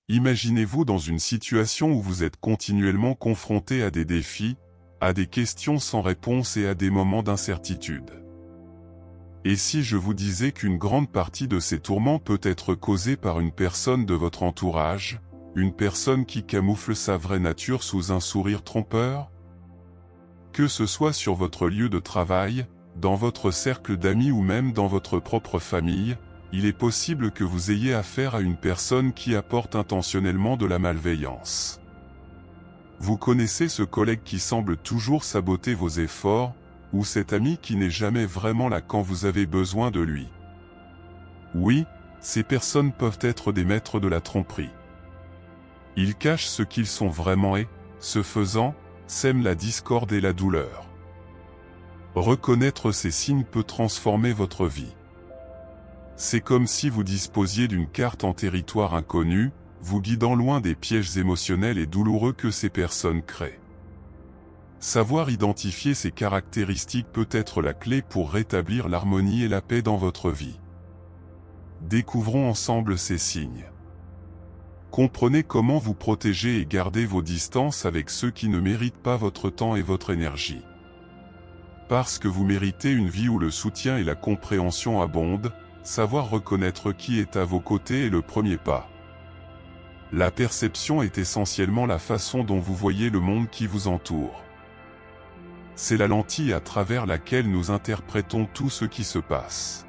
Imaginez-vous dans une situation où vous êtes continuellement confronté à des défis, à des questions sans réponse et à des moments d'incertitude. Et si je vous disais qu'une grande partie de ces tourments peut être causée par une personne de votre entourage, une personne qui camoufle sa vraie nature sous un sourire trompeur? Que ce soit sur votre lieu de travail, dans votre cercle d'amis ou même dans votre propre famille, il est possible que vous ayez affaire à une personne qui apporte intentionnellement de la malveillance. Vous connaissez ce collègue qui semble toujours saboter vos efforts, ou cet ami qui n'est jamais vraiment là quand vous avez besoin de lui. Oui, ces personnes peuvent être des maîtres de la tromperie. Ils cachent ce qu'ils sont vraiment et, ce faisant, sèment la discorde et la douleur. Reconnaître ces signes peut transformer votre vie. C'est comme si vous disposiez d'une carte en territoire inconnu, vous guidant loin des pièges émotionnels et douloureux que ces personnes créent. Savoir identifier ces caractéristiques peut être la clé pour rétablir l'harmonie et la paix dans votre vie. Découvrons ensemble ces signes. Comprenez comment vous protéger et garder vos distances avec ceux qui ne méritent pas votre temps et votre énergie. Parce que vous méritez une vie où le soutien et la compréhension abondent, savoir reconnaître qui est à vos côtés est le premier pas. La perception est essentiellement la façon dont vous voyez le monde qui vous entoure. C'est la lentille à travers laquelle nous interprétons tout ce qui se passe.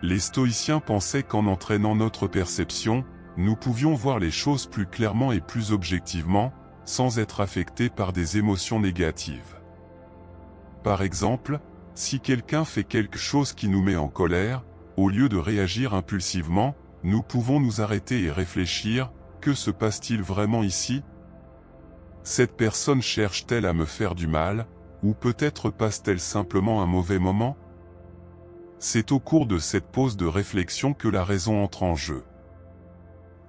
Les stoïciens pensaient qu'en entraînant notre perception, nous pouvions voir les choses plus clairement et plus objectivement, sans être affectés par des émotions négatives. Par exemple, si quelqu'un fait quelque chose qui nous met en colère, au lieu de réagir impulsivement, nous pouvons nous arrêter et réfléchir, que se passe-t-il vraiment ici? Cette personne cherche-t-elle à me faire du mal, ou peut-être passe-t-elle simplement un mauvais moment? C'est au cours de cette pause de réflexion que la raison entre en jeu.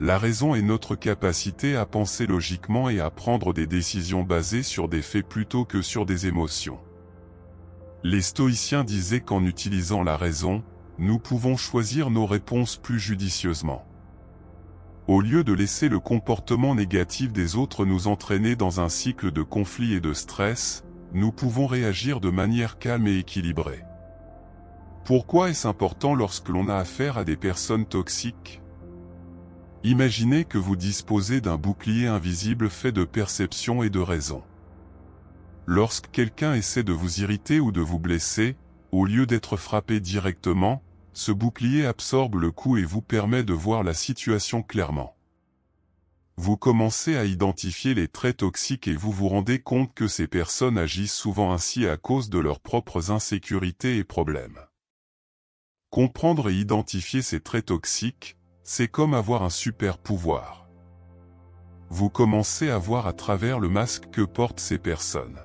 La raison est notre capacité à penser logiquement et à prendre des décisions basées sur des faits plutôt que sur des émotions. Les stoïciens disaient qu'en utilisant la raison, nous pouvons choisir nos réponses plus judicieusement. Au lieu de laisser le comportement négatif des autres nous entraîner dans un cycle de conflit et de stress, nous pouvons réagir de manière calme et équilibrée. Pourquoi est-ce important lorsque l'on a affaire à des personnes toxiques? Imaginez que vous disposez d'un bouclier invisible fait de perception et de raison. Lorsque quelqu'un essaie de vous irriter ou de vous blesser, au lieu d'être frappé directement, ce bouclier absorbe le coup et vous permet de voir la situation clairement. Vous commencez à identifier les traits toxiques et vous vous rendez compte que ces personnes agissent souvent ainsi à cause de leurs propres insécurités et problèmes. Comprendre et identifier ces traits toxiques, c'est comme avoir un super pouvoir. Vous commencez à voir à travers le masque que portent ces personnes.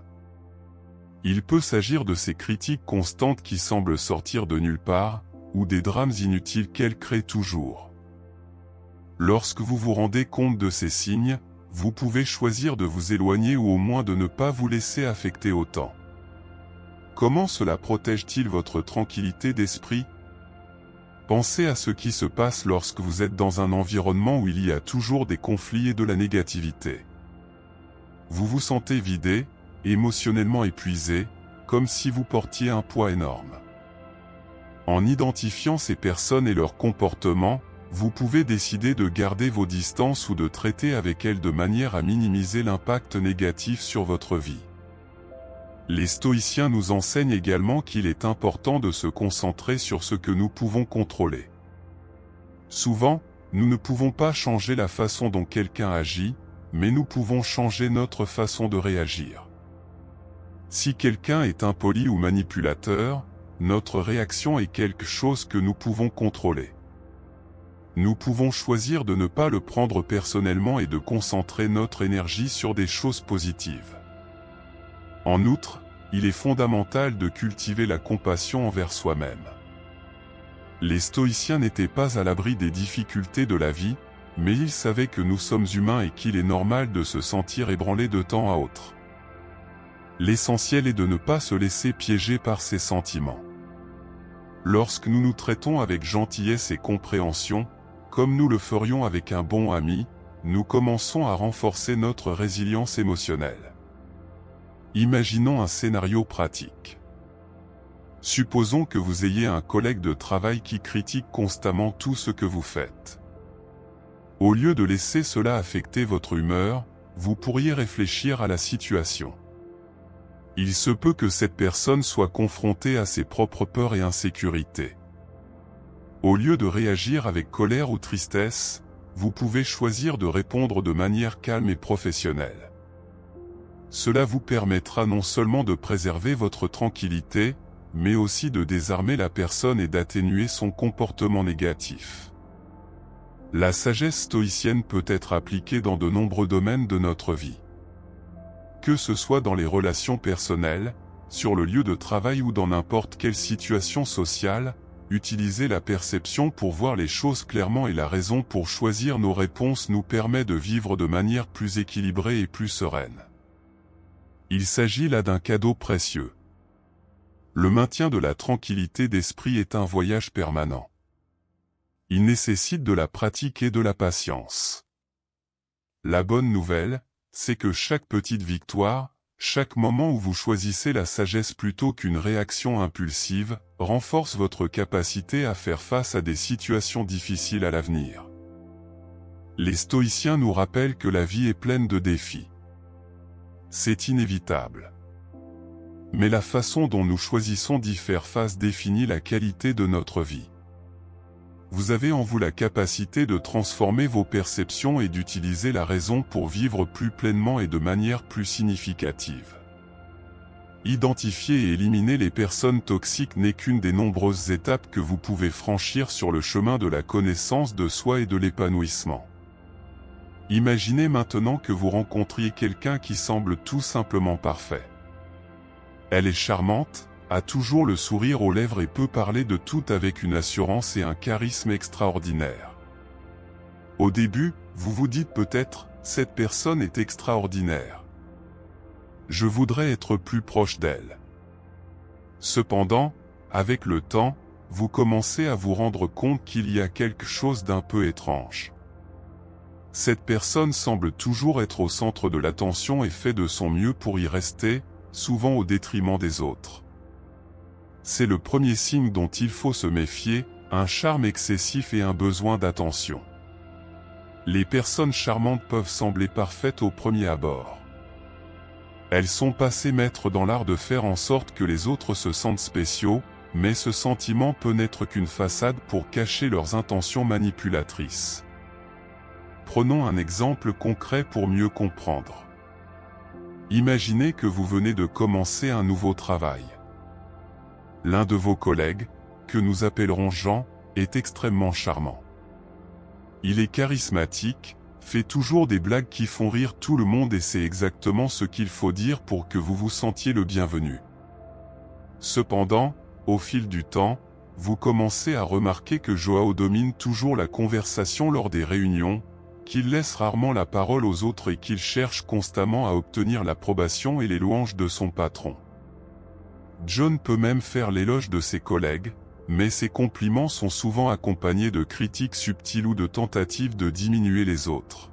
Il peut s'agir de ces critiques constantes qui semblent sortir de nulle part, ou des drames inutiles qu'elles créent toujours. Lorsque vous vous rendez compte de ces signes, vous pouvez choisir de vous éloigner ou au moins de ne pas vous laisser affecter autant. Comment cela protège-t-il votre tranquillité d'esprit? Pensez à ce qui se passe lorsque vous êtes dans un environnement où il y a toujours des conflits et de la négativité. Vous vous sentez vidé, émotionnellement épuisé, comme si vous portiez un poids énorme. En identifiant ces personnes et leurs comportements, vous pouvez décider de garder vos distances ou de traiter avec elles de manière à minimiser l'impact négatif sur votre vie. Les stoïciens nous enseignent également qu'il est important de se concentrer sur ce que nous pouvons contrôler. Souvent, nous ne pouvons pas changer la façon dont quelqu'un agit, mais nous pouvons changer notre façon de réagir. Si quelqu'un est impoli ou manipulateur, notre réaction est quelque chose que nous pouvons contrôler. Nous pouvons choisir de ne pas le prendre personnellement et de concentrer notre énergie sur des choses positives. En outre, il est fondamental de cultiver la compassion envers soi-même. Les stoïciens n'étaient pas à l'abri des difficultés de la vie, mais ils savaient que nous sommes humains et qu'il est normal de se sentir ébranlé de temps à autre. L'essentiel est de ne pas se laisser piéger par ces sentiments. Lorsque nous nous traitons avec gentillesse et compréhension, comme nous le ferions avec un bon ami, nous commençons à renforcer notre résilience émotionnelle. Imaginons un scénario pratique. Supposons que vous ayez un collègue de travail qui critique constamment tout ce que vous faites. Au lieu de laisser cela affecter votre humeur, vous pourriez réfléchir à la situation. Il se peut que cette personne soit confrontée à ses propres peurs et insécurités. Au lieu de réagir avec colère ou tristesse, vous pouvez choisir de répondre de manière calme et professionnelle. Cela vous permettra non seulement de préserver votre tranquillité, mais aussi de désarmer la personne et d'atténuer son comportement négatif. La sagesse stoïcienne peut être appliquée dans de nombreux domaines de notre vie. Que ce soit dans les relations personnelles, sur le lieu de travail ou dans n'importe quelle situation sociale, utiliser la perception pour voir les choses clairement et la raison pour choisir nos réponses nous permet de vivre de manière plus équilibrée et plus sereine. Il s'agit là d'un cadeau précieux. Le maintien de la tranquillité d'esprit est un voyage permanent. Il nécessite de la pratique et de la patience. La bonne nouvelle, c'est que chaque petite victoire, chaque moment où vous choisissez la sagesse plutôt qu'une réaction impulsive, renforce votre capacité à faire face à des situations difficiles à l'avenir. Les stoïciens nous rappellent que la vie est pleine de défis. C'est inévitable. Mais la façon dont nous choisissons d'y faire face définit la qualité de notre vie. Vous avez en vous la capacité de transformer vos perceptions et d'utiliser la raison pour vivre plus pleinement et de manière plus significative. Identifier et éliminer les personnes toxiques n'est qu'une des nombreuses étapes que vous pouvez franchir sur le chemin de la connaissance de soi et de l'épanouissement. Imaginez maintenant que vous rencontriez quelqu'un qui semble tout simplement parfait. Elle est charmante, a toujours le sourire aux lèvres et peut parler de tout avec une assurance et un charisme extraordinaire. Au début, vous vous dites peut-être, cette personne est extraordinaire. Je voudrais être plus proche d'elle. Cependant, avec le temps, vous commencez à vous rendre compte qu'il y a quelque chose d'un peu étrange. Cette personne semble toujours être au centre de l'attention et fait de son mieux pour y rester, souvent au détriment des autres. C'est le premier signe dont il faut se méfier, un charme excessif et un besoin d'attention. Les personnes charmantes peuvent sembler parfaites au premier abord. Elles sont passées maîtres dans l'art de faire en sorte que les autres se sentent spéciaux, mais ce sentiment peut n'être qu'une façade pour cacher leurs intentions manipulatrices. Prenons un exemple concret pour mieux comprendre. Imaginez que vous venez de commencer un nouveau travail. L'un de vos collègues, que nous appellerons Jean, est extrêmement charmant. Il est charismatique, fait toujours des blagues qui font rire tout le monde et c'est exactement ce qu'il faut dire pour que vous vous sentiez le bienvenu. Cependant, au fil du temps, vous commencez à remarquer que Joao domine toujours la conversation lors des réunions, qu'il laisse rarement la parole aux autres et qu'il cherche constamment à obtenir l'approbation et les louanges de son patron. John peut même faire l'éloge de ses collègues, mais ses compliments sont souvent accompagnés de critiques subtiles ou de tentatives de diminuer les autres.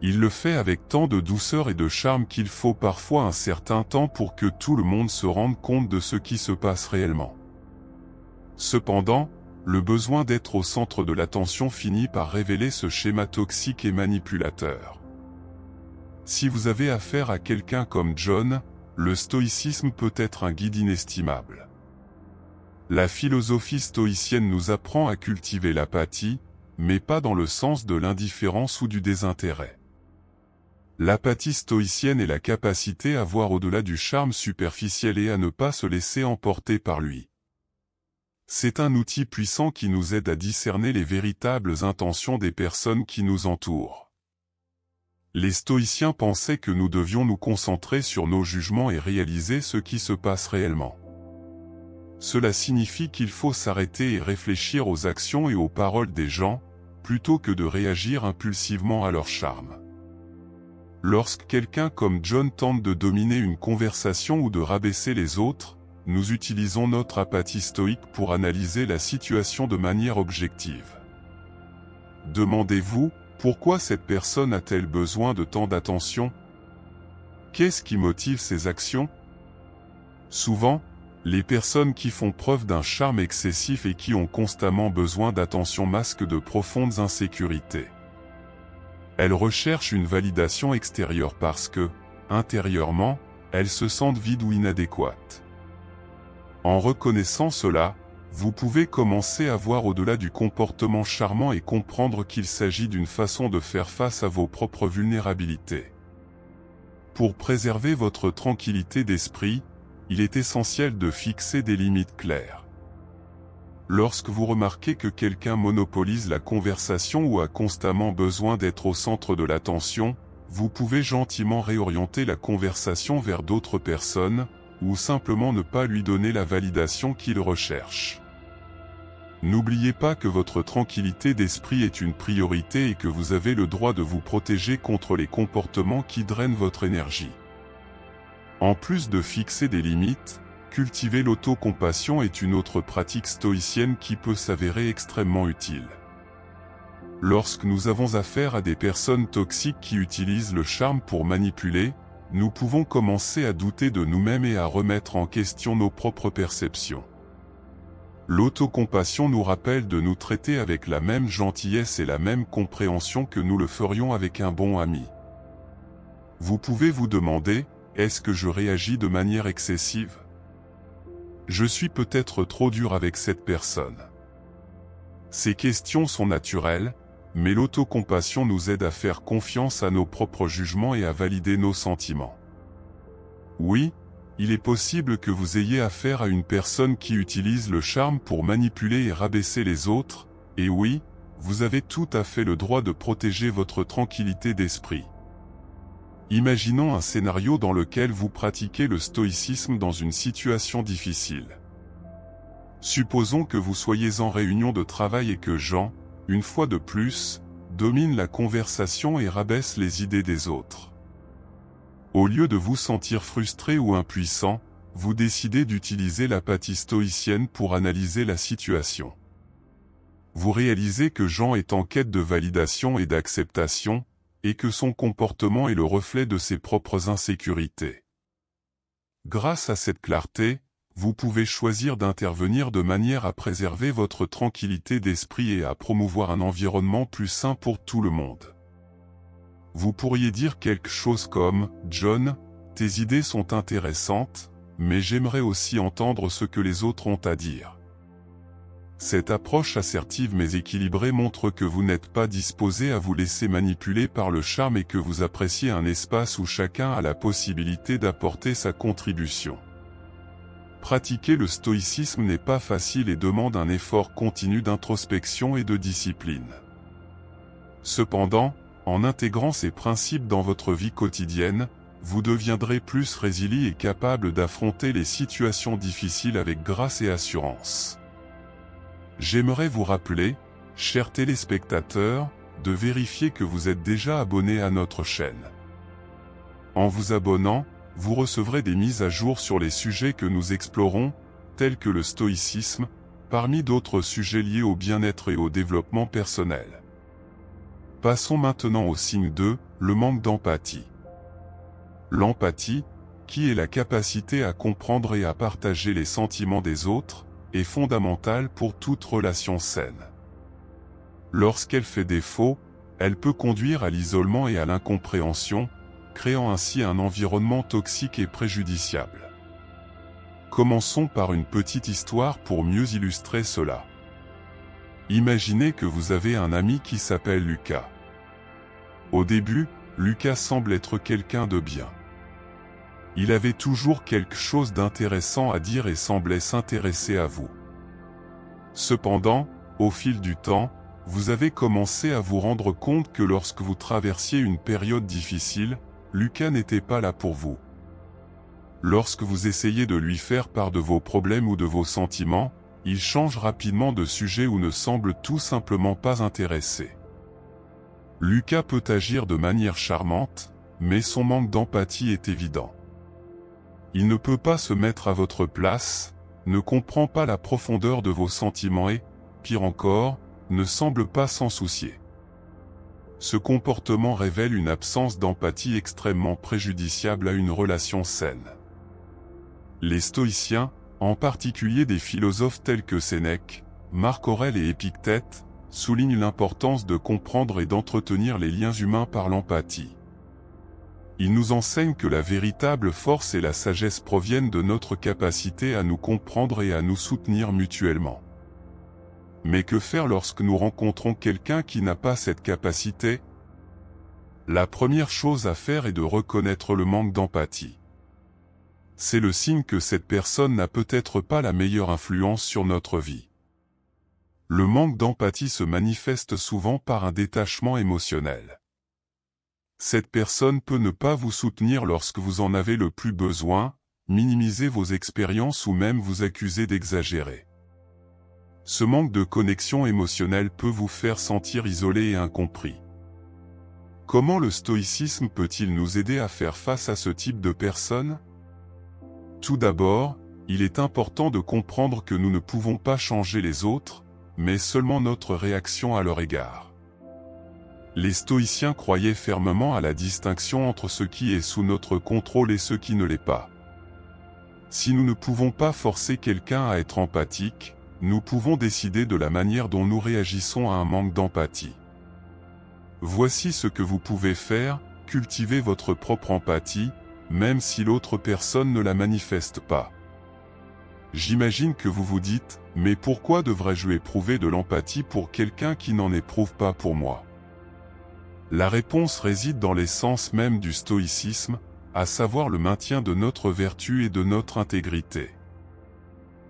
Il le fait avec tant de douceur et de charme qu'il faut parfois un certain temps pour que tout le monde se rende compte de ce qui se passe réellement. Cependant, le besoin d'être au centre de l'attention finit par révéler ce schéma toxique et manipulateur. Si vous avez affaire à quelqu'un comme John, le stoïcisme peut être un guide inestimable. La philosophie stoïcienne nous apprend à cultiver l'apathie, mais pas dans le sens de l'indifférence ou du désintérêt. L'apathie stoïcienne est la capacité à voir au-delà du charme superficiel et à ne pas se laisser emporter par lui. C'est un outil puissant qui nous aide à discerner les véritables intentions des personnes qui nous entourent. Les stoïciens pensaient que nous devions nous concentrer sur nos jugements et réaliser ce qui se passe réellement. Cela signifie qu'il faut s'arrêter et réfléchir aux actions et aux paroles des gens, plutôt que de réagir impulsivement à leur charme. Lorsque quelqu'un comme John tente de dominer une conversation ou de rabaisser les autres, nous utilisons notre apathie stoïque pour analyser la situation de manière objective. Demandez-vous, pourquoi cette personne a-t-elle besoin de tant d'attention? Qu'est-ce qui motive ses actions? Souvent, les personnes qui font preuve d'un charme excessif et qui ont constamment besoin d'attention masquent de profondes insécurités. Elles recherchent une validation extérieure parce que, intérieurement, elles se sentent vides ou inadéquates. En reconnaissant cela, vous pouvez commencer à voir au-delà du comportement charmant et comprendre qu'il s'agit d'une façon de faire face à vos propres vulnérabilités. Pour préserver votre tranquillité d'esprit, il est essentiel de fixer des limites claires. Lorsque vous remarquez que quelqu'un monopolise la conversation ou a constamment besoin d'être au centre de l'attention, vous pouvez gentiment réorienter la conversation vers d'autres personnes, ou simplement ne pas lui donner la validation qu'il recherche. N'oubliez pas que votre tranquillité d'esprit est une priorité et que vous avez le droit de vous protéger contre les comportements qui drainent votre énergie. En plus de fixer des limites, cultiver l'autocompassion est une autre pratique stoïcienne qui peut s'avérer extrêmement utile. Lorsque nous avons affaire à des personnes toxiques qui utilisent le charme pour manipuler, nous pouvons commencer à douter de nous-mêmes et à remettre en question nos propres perceptions. L'autocompassion nous rappelle de nous traiter avec la même gentillesse et la même compréhension que nous le ferions avec un bon ami. Vous pouvez vous demander, est-ce que je réagis de manière excessive? Je suis peut-être trop dur avec cette personne. Ces questions sont naturelles, mais l'autocompassion nous aide à faire confiance à nos propres jugements et à valider nos sentiments. Oui, il est possible que vous ayez affaire à une personne qui utilise le charme pour manipuler et rabaisser les autres, et oui, vous avez tout à fait le droit de protéger votre tranquillité d'esprit. Imaginons un scénario dans lequel vous pratiquez le stoïcisme dans une situation difficile. Supposons que vous soyez en réunion de travail et que Jean, une fois de plus, domine la conversation et rabaisse les idées des autres. Au lieu de vous sentir frustré ou impuissant, vous décidez d'utiliser l'apathie stoïcienne pour analyser la situation. Vous réalisez que Jean est en quête de validation et d'acceptation, et que son comportement est le reflet de ses propres insécurités. Grâce à cette clarté, vous pouvez choisir d'intervenir de manière à préserver votre tranquillité d'esprit et à promouvoir un environnement plus sain pour tout le monde. Vous pourriez dire quelque chose comme « John, tes idées sont intéressantes, mais j'aimerais aussi entendre ce que les autres ont à dire. » Cette approche assertive mais équilibrée montre que vous n'êtes pas disposé à vous laisser manipuler par le charme et que vous appréciez un espace où chacun a la possibilité d'apporter sa contribution. Pratiquer le stoïcisme n'est pas facile et demande un effort continu d'introspection et de discipline. Cependant, en intégrant ces principes dans votre vie quotidienne, vous deviendrez plus résilient et capable d'affronter les situations difficiles avec grâce et assurance. J'aimerais vous rappeler, chers téléspectateurs, de vérifier que vous êtes déjà abonné à notre chaîne. En vous abonnant, vous recevrez des mises à jour sur les sujets que nous explorons, tels que le stoïcisme, parmi d'autres sujets liés au bien-être et au développement personnel. Passons maintenant au signe 2, le manque d'empathie. L'empathie, qui est la capacité à comprendre et à partager les sentiments des autres, est fondamentale pour toute relation saine. Lorsqu'elle fait défaut, elle peut conduire à l'isolement et à l'incompréhension, créant ainsi un environnement toxique et préjudiciable. Commençons par une petite histoire pour mieux illustrer cela. Imaginez que vous avez un ami qui s'appelle Lucas. Au début, Lucas semble être quelqu'un de bien. Il avait toujours quelque chose d'intéressant à dire et semblait s'intéresser à vous. Cependant, au fil du temps, vous avez commencé à vous rendre compte que lorsque vous traversiez une période difficile, Lucas n'était pas là pour vous. Lorsque vous essayez de lui faire part de vos problèmes ou de vos sentiments, il change rapidement de sujet ou ne semble tout simplement pas intéressé. Lucas peut agir de manière charmante, mais son manque d'empathie est évident. Il ne peut pas se mettre à votre place, ne comprend pas la profondeur de vos sentiments et, pire encore, ne semble pas s'en soucier. Ce comportement révèle une absence d'empathie extrêmement préjudiciable à une relation saine. Les stoïciens, en particulier des philosophes tels que Sénèque, Marc Aurèle et Épictète, soulignent l'importance de comprendre et d'entretenir les liens humains par l'empathie. Ils nous enseignent que la véritable force et la sagesse proviennent de notre capacité à nous comprendre et à nous soutenir mutuellement. Mais que faire lorsque nous rencontrons quelqu'un qui n'a pas cette capacité? La première chose à faire est de reconnaître le manque d'empathie. C'est le signe que cette personne n'a peut-être pas la meilleure influence sur notre vie. Le manque d'empathie se manifeste souvent par un détachement émotionnel. Cette personne peut ne pas vous soutenir lorsque vous en avez le plus besoin, minimiser vos expériences ou même vous accuser d'exagérer. Ce manque de connexion émotionnelle peut vous faire sentir isolé et incompris. Comment le stoïcisme peut-il nous aider à faire face à ce type de personnes? Tout d'abord, il est important de comprendre que nous ne pouvons pas changer les autres, mais seulement notre réaction à leur égard. Les stoïciens croyaient fermement à la distinction entre ce qui est sous notre contrôle et ce qui ne l'est pas. Si nous ne pouvons pas forcer quelqu'un à être empathique, nous pouvons décider de la manière dont nous réagissons à un manque d'empathie. Voici ce que vous pouvez faire: cultivez votre propre empathie, même si l'autre personne ne la manifeste pas. J'imagine que vous vous dites: mais pourquoi devrais-je éprouver de l'empathie pour quelqu'un qui n'en éprouve pas pour moi? La réponse réside dans l'essence même du stoïcisme, à savoir le maintien de notre vertu et de notre intégrité.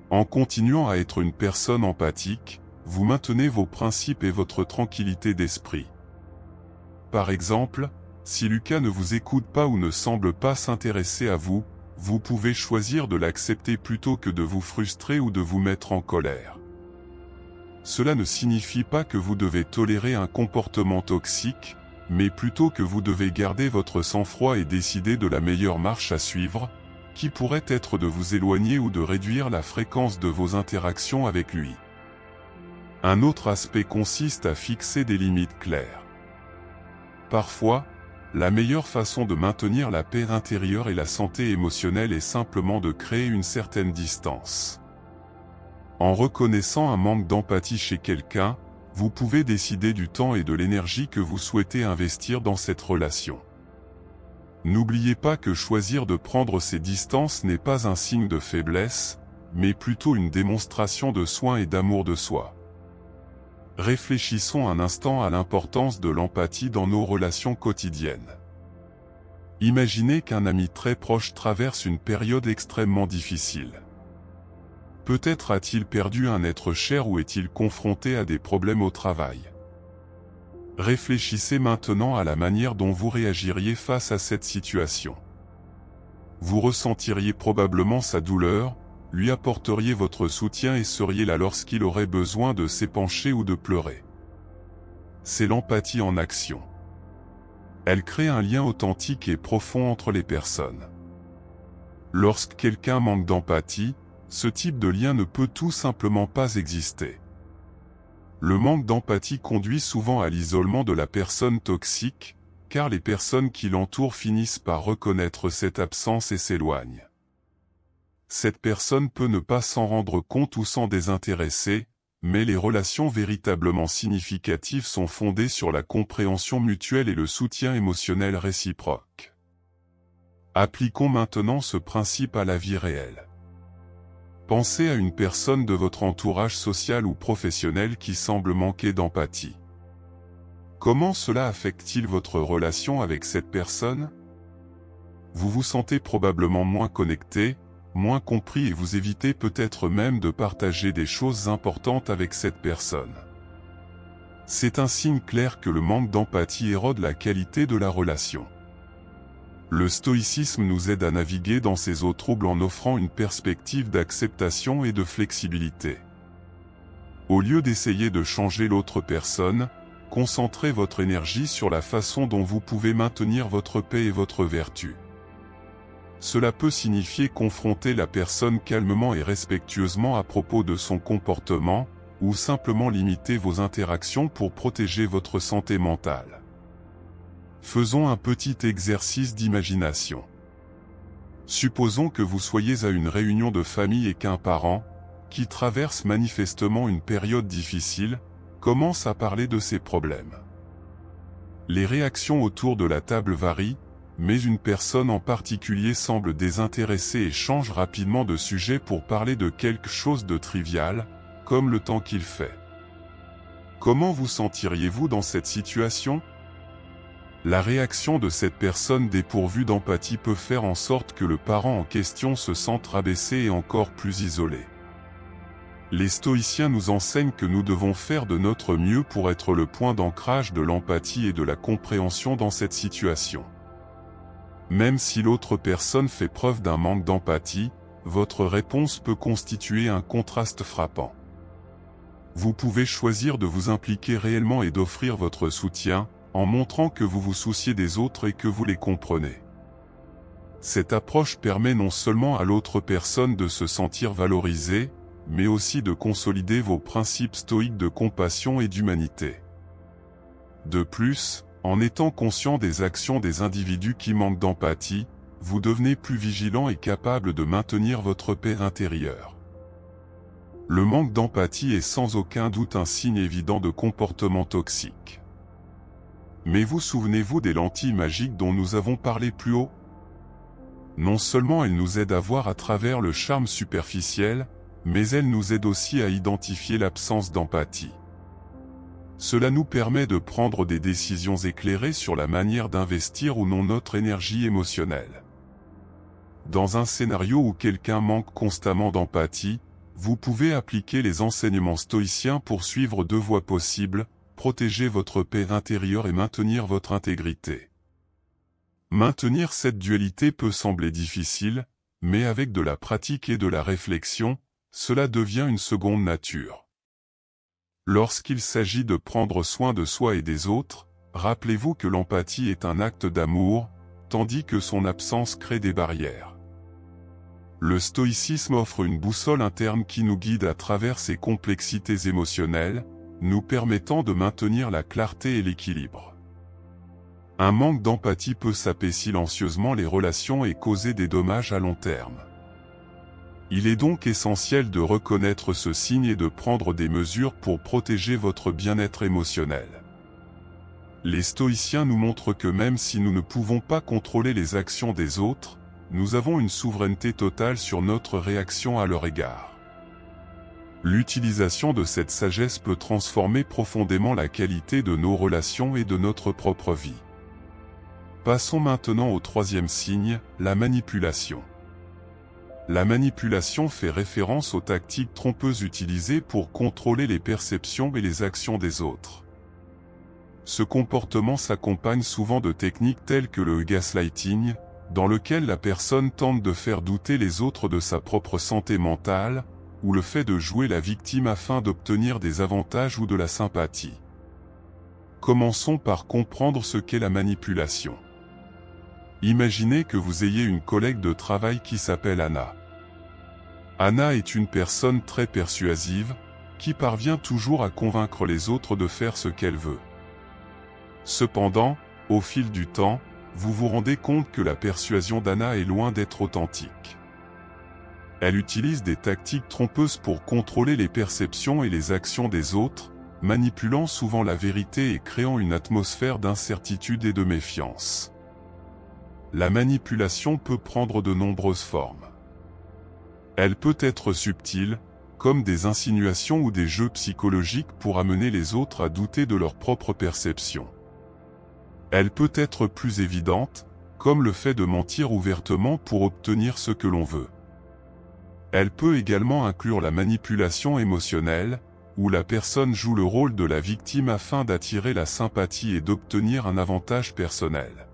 En continuant à être une personne empathique, vous maintenez vos principes et votre tranquillité d'esprit. Par exemple, si Lucas ne vous écoute pas ou ne semble pas s'intéresser à vous, vous pouvez choisir de l'accepter plutôt que de vous frustrer ou de vous mettre en colère. Cela ne signifie pas que vous devez tolérer un comportement toxique, mais plutôt que vous devez garder votre sang-froid et décider de la meilleure marche à suivre, qui pourrait être de vous éloigner ou de réduire la fréquence de vos interactions avec lui. Un autre aspect consiste à fixer des limites claires. Parfois, la meilleure façon de maintenir la paix intérieure et la santé émotionnelle est simplement de créer une certaine distance. En reconnaissant un manque d'empathie chez quelqu'un, vous pouvez décider du temps et de l'énergie que vous souhaitez investir dans cette relation. N'oubliez pas que choisir de prendre ces distances n'est pas un signe de faiblesse, mais plutôt une démonstration de soin et d'amour de soi. Réfléchissons un instant à l'importance de l'empathie dans nos relations quotidiennes. Imaginez qu'un ami très proche traverse une période extrêmement difficile. Peut-être a-t-il perdu un être cher ou est-il confronté à des problèmes au travail. Réfléchissez maintenant à la manière dont vous réagiriez face à cette situation. Vous ressentiriez probablement sa douleur, lui apporteriez votre soutien et seriez là lorsqu'il aurait besoin de s'épancher ou de pleurer. C'est l'empathie en action. Elle crée un lien authentique et profond entre les personnes. Lorsque quelqu'un manque d'empathie, ce type de lien ne peut tout simplement pas exister. Le manque d'empathie conduit souvent à l'isolement de la personne toxique, car les personnes qui l'entourent finissent par reconnaître cette absence et s'éloignent. Cette personne peut ne pas s'en rendre compte ou s'en désintéresser, mais les relations véritablement significatives sont fondées sur la compréhension mutuelle et le soutien émotionnel réciproque. Appliquons maintenant ce principe à la vie réelle. Pensez à une personne de votre entourage social ou professionnel qui semble manquer d'empathie. Comment cela affecte-t-il votre relation avec cette personne? Vous vous sentez probablement moins connecté, moins compris et vous évitez peut-être même de partager des choses importantes avec cette personne. C'est un signe clair que le manque d'empathie érode la qualité de la relation. Le stoïcisme nous aide à naviguer dans ces eaux troubles en offrant une perspective d'acceptation et de flexibilité. Au lieu d'essayer de changer l'autre personne, concentrez votre énergie sur la façon dont vous pouvez maintenir votre paix et votre vertu. Cela peut signifier confronter la personne calmement et respectueusement à propos de son comportement, ou simplement limiter vos interactions pour protéger votre santé mentale. Faisons un petit exercice d'imagination. Supposons que vous soyez à une réunion de famille et qu'un parent, qui traverse manifestement une période difficile, commence à parler de ses problèmes. Les réactions autour de la table varient, mais une personne en particulier semble désintéressée et change rapidement de sujet pour parler de quelque chose de trivial, comme le temps qu'il fait. Comment vous sentiriez-vous dans cette situation ? La réaction de cette personne dépourvue d'empathie peut faire en sorte que le parent en question se sente rabaissé et encore plus isolé. Les stoïciens nous enseignent que nous devons faire de notre mieux pour être le point d'ancrage de l'empathie et de la compréhension dans cette situation. Même si l'autre personne fait preuve d'un manque d'empathie, votre réponse peut constituer un contraste frappant. Vous pouvez choisir de vous impliquer réellement et d'offrir votre soutien, en montrant que vous vous souciez des autres et que vous les comprenez. Cette approche permet non seulement à l'autre personne de se sentir valorisée, mais aussi de consolider vos principes stoïques de compassion et d'humanité. De plus, en étant conscient des actions des individus qui manquent d'empathie, vous devenez plus vigilant et capable de maintenir votre paix intérieure. Le manque d'empathie est sans aucun doute un signe évident de comportement toxique. Mais vous souvenez-vous des lentilles magiques dont nous avons parlé plus haut ? Non seulement elles nous aident à voir à travers le charme superficiel, mais elles nous aident aussi à identifier l'absence d'empathie. Cela nous permet de prendre des décisions éclairées sur la manière d'investir ou non notre énergie émotionnelle. Dans un scénario où quelqu'un manque constamment d'empathie, vous pouvez appliquer les enseignements stoïciens pour suivre deux voies possibles: protéger votre paix intérieure et maintenir votre intégrité. Maintenir cette dualité peut sembler difficile, mais avec de la pratique et de la réflexion, cela devient une seconde nature. Lorsqu'il s'agit de prendre soin de soi et des autres, rappelez-vous que l'empathie est un acte d'amour, tandis que son absence crée des barrières. Le stoïcisme offre une boussole interne qui nous guide à travers ces complexités émotionnelles, nous permettant de maintenir la clarté et l'équilibre. Un manque d'empathie peut saper silencieusement les relations et causer des dommages à long terme. Il est donc essentiel de reconnaître ce signe et de prendre des mesures pour protéger votre bien-être émotionnel. Les stoïciens nous montrent que même si nous ne pouvons pas contrôler les actions des autres, nous avons une souveraineté totale sur notre réaction à leur égard. L'utilisation de cette sagesse peut transformer profondément la qualité de nos relations et de notre propre vie. Passons maintenant au troisième signe, la manipulation. La manipulation fait référence aux tactiques trompeuses utilisées pour contrôler les perceptions et les actions des autres. Ce comportement s'accompagne souvent de techniques telles que le gaslighting, dans lequel la personne tente de faire douter les autres de sa propre santé mentale, ou le fait de jouer la victime afin d'obtenir des avantages ou de la sympathie. Commençons par comprendre ce qu'est la manipulation. Imaginez que vous ayez une collègue de travail qui s'appelle Anna. Anna est une personne très persuasive, qui parvient toujours à convaincre les autres de faire ce qu'elle veut. Cependant, au fil du temps, vous vous rendez compte que la persuasion d'Anna est loin d'être authentique. Elle utilise des tactiques trompeuses pour contrôler les perceptions et les actions des autres, manipulant souvent la vérité et créant une atmosphère d'incertitude et de méfiance. La manipulation peut prendre de nombreuses formes. Elle peut être subtile, comme des insinuations ou des jeux psychologiques pour amener les autres à douter de leur propre perception. Elle peut être plus évidente, comme le fait de mentir ouvertement pour obtenir ce que l'on veut. Elle peut également inclure la manipulation émotionnelle, où la personne joue le rôle de la victime afin d'attirer la sympathie et d'obtenir un avantage personnel.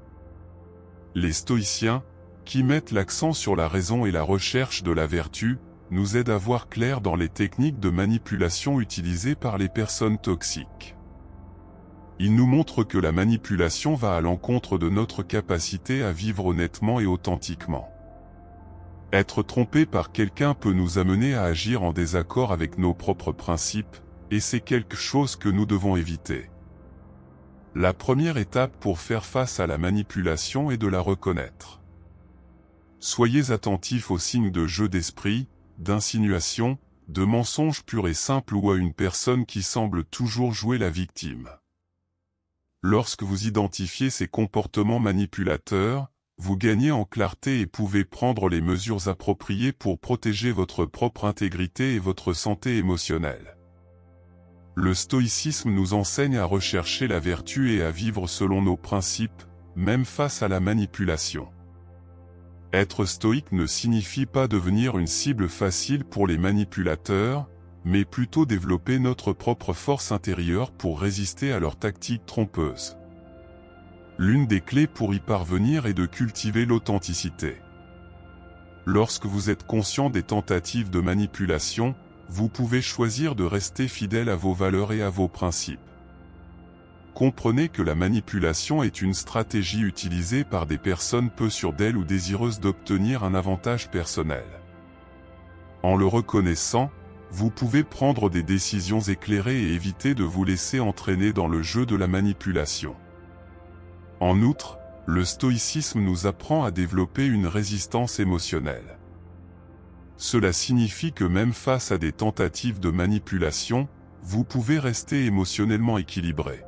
Les stoïciens, qui mettent l'accent sur la raison et la recherche de la vertu, nous aident à voir clair dans les techniques de manipulation utilisées par les personnes toxiques. Ils nous montrent que la manipulation va à l'encontre de notre capacité à vivre honnêtement et authentiquement. Être trompé par quelqu'un peut nous amener à agir en désaccord avec nos propres principes, et c'est quelque chose que nous devons éviter. La première étape pour faire face à la manipulation est de la reconnaître. Soyez attentifs aux signes de jeu d'esprit, d'insinuation, de mensonges purs et simples ou à une personne qui semble toujours jouer la victime. Lorsque vous identifiez ces comportements manipulateurs, vous gagnez en clarté et pouvez prendre les mesures appropriées pour protéger votre propre intégrité et votre santé émotionnelle. Le stoïcisme nous enseigne à rechercher la vertu et à vivre selon nos principes, même face à la manipulation. Être stoïque ne signifie pas devenir une cible facile pour les manipulateurs, mais plutôt développer notre propre force intérieure pour résister à leurs tactiques trompeuses. L'une des clés pour y parvenir est de cultiver l'authenticité. Lorsque vous êtes conscient des tentatives de manipulation, vous pouvez choisir de rester fidèle à vos valeurs et à vos principes. Comprenez que la manipulation est une stratégie utilisée par des personnes peu sûres d'elles ou désireuses d'obtenir un avantage personnel. En le reconnaissant, vous pouvez prendre des décisions éclairées et éviter de vous laisser entraîner dans le jeu de la manipulation. En outre, le stoïcisme nous apprend à développer une résistance émotionnelle. Cela signifie que même face à des tentatives de manipulation, vous pouvez rester émotionnellement équilibré.